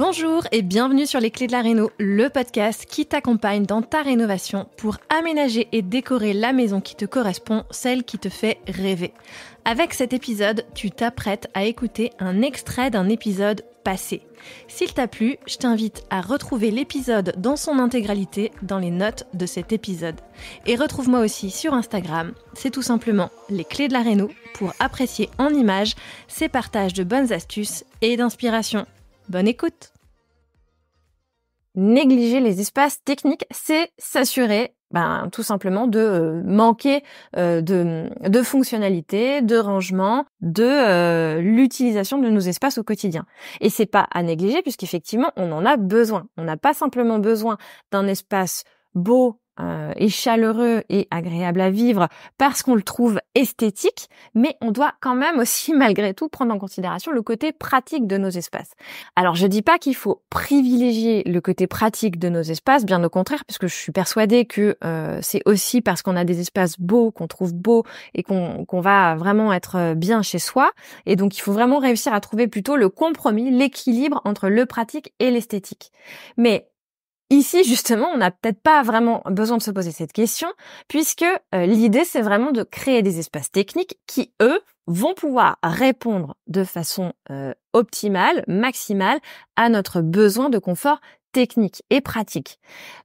Bonjour et bienvenue sur Les Clés de la Réno, le podcast qui t'accompagne dans ta rénovation pour aménager et décorer la maison qui te correspond, celle qui te fait rêver. Avec cet épisode, tu t'apprêtes à écouter un extrait d'un épisode passé. S'il t'a plu, je t'invite à retrouver l'épisode dans son intégralité dans les notes de cet épisode. Et retrouve-moi aussi sur Instagram, c'est tout simplement Les Clés de la Réno pour apprécier en images ces partages de bonnes astuces et d'inspiration. Bonne écoute! Négliger les espaces techniques, c'est s'assurer tout simplement de manquer de fonctionnalité, de rangement, de l'utilisation de nos espaces au quotidien. Et c'est pas à négliger puisqu'effectivement, on en a besoin. On n'a pas simplement besoin d'un espace beau et chaleureux et agréable à vivre parce qu'on le trouve esthétique, mais on doit quand même aussi malgré tout prendre en considération le côté pratique de nos espaces. Alors je dis pas qu'il faut privilégier le côté pratique de nos espaces, bien au contraire, puisque je suis persuadée que c'est aussi parce qu'on a des espaces beaux, qu'on trouve beaux et qu'on va vraiment être bien chez soi, et donc il faut vraiment réussir à trouver plutôt le compromis, l'équilibre entre le pratique et l'esthétique. Mais ici, justement, on n'a peut-être pas vraiment besoin de se poser cette question, puisque l'idée, c'est vraiment de créer des espaces techniques qui, eux, vont pouvoir répondre de façon optimale, maximale, à notre besoin de confort technique et pratique.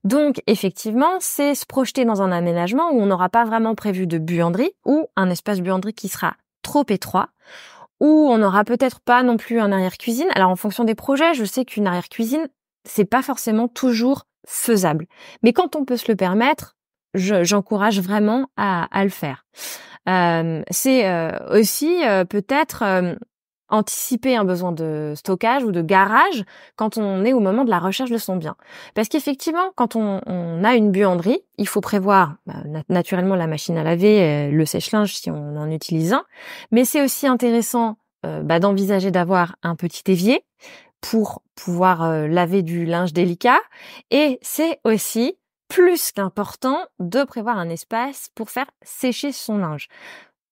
Donc, effectivement, c'est se projeter dans un aménagement où on n'aura pas vraiment prévu de buanderie, ou un espace buanderie qui sera trop étroit, où on n'aura peut-être pas non plus un arrière-cuisine. Alors, en fonction des projets, je sais qu'une arrière-cuisine, c'est pas forcément toujours faisable. Mais quand on peut se le permettre, j'encourage vraiment à le faire. C'est aussi peut-être anticiper un besoin de stockage ou de garage quand on est au moment de la recherche de son bien. Parce qu'effectivement, quand on a une buanderie, il faut prévoir naturellement la machine à laver, le sèche-linge si on en utilise un. Mais c'est aussi intéressant d'envisager d'avoir un petit évier pour pouvoir laver du linge délicat. Et c'est aussi plus qu'important de prévoir un espace pour faire sécher son linge.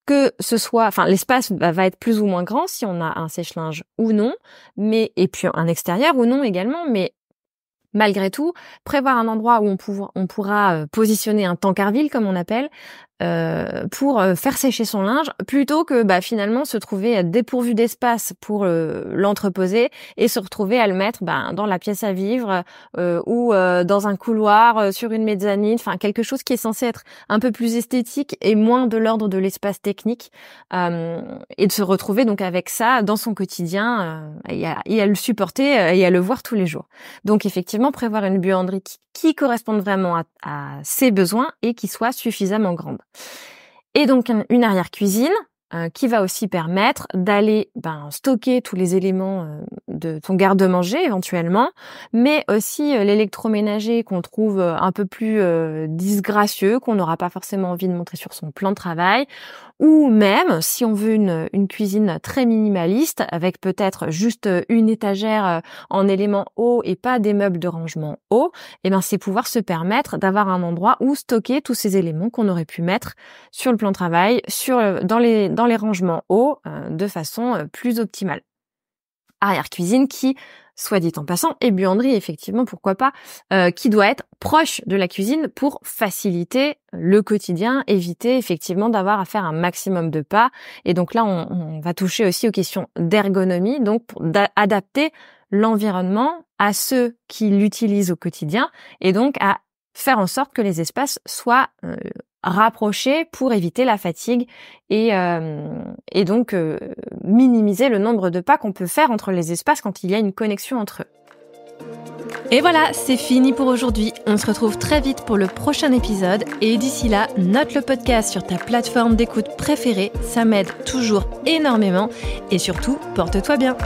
Que ce soit, l'espace va être plus ou moins grand si on a un sèche-linge ou non, et puis un extérieur ou non également, mais malgré tout, prévoir un endroit où on pourra positionner un tank à vide, comme on appelle, pour faire sécher son linge, plutôt que finalement se trouver dépourvu d'espace pour l'entreposer et se retrouver à le mettre dans la pièce à vivre ou dans un couloir sur une mezzanine, quelque chose qui est censé être un peu plus esthétique et moins de l'ordre de l'espace technique, et de se retrouver donc avec ça dans son quotidien et à le supporter et à le voir tous les jours. Donc effectivement, prévoir une buanderie qui corresponde vraiment à ses besoins et qui soit suffisamment grande. Et donc une arrière-cuisine qui va aussi permettre d'aller stocker tous les éléments de ton garde-manger éventuellement, mais aussi l'électroménager qu'on trouve un peu plus disgracieux, qu'on n'aura pas forcément envie de montrer sur son plan de travail, ou même si on veut une cuisine très minimaliste avec peut-être juste une étagère en éléments hauts et pas des meubles de rangement hauts, c'est pouvoir se permettre d'avoir un endroit où stocker tous ces éléments qu'on aurait pu mettre sur le plan de travail, dans les rangements hauts de façon plus optimale. Arrière-cuisine qui, soit dit en passant, et buanderie effectivement, pourquoi pas, qui doit être proche de la cuisine pour faciliter le quotidien, éviter effectivement d'avoir à faire un maximum de pas. Et donc là, on va toucher aussi aux questions d'ergonomie, donc pour adapter l'environnement à ceux qui l'utilisent au quotidien et donc à faire en sorte que les espaces soient rapprochés pour éviter la fatigue et donc minimiser le nombre de pas qu'on peut faire entre les espaces quand il y a une connexion entre eux. Et voilà, c'est fini pour aujourd'hui. On se retrouve très vite pour le prochain épisode et d'ici là, note le podcast sur ta plateforme d'écoute préférée, ça m'aide toujours énormément et surtout, porte-toi bien.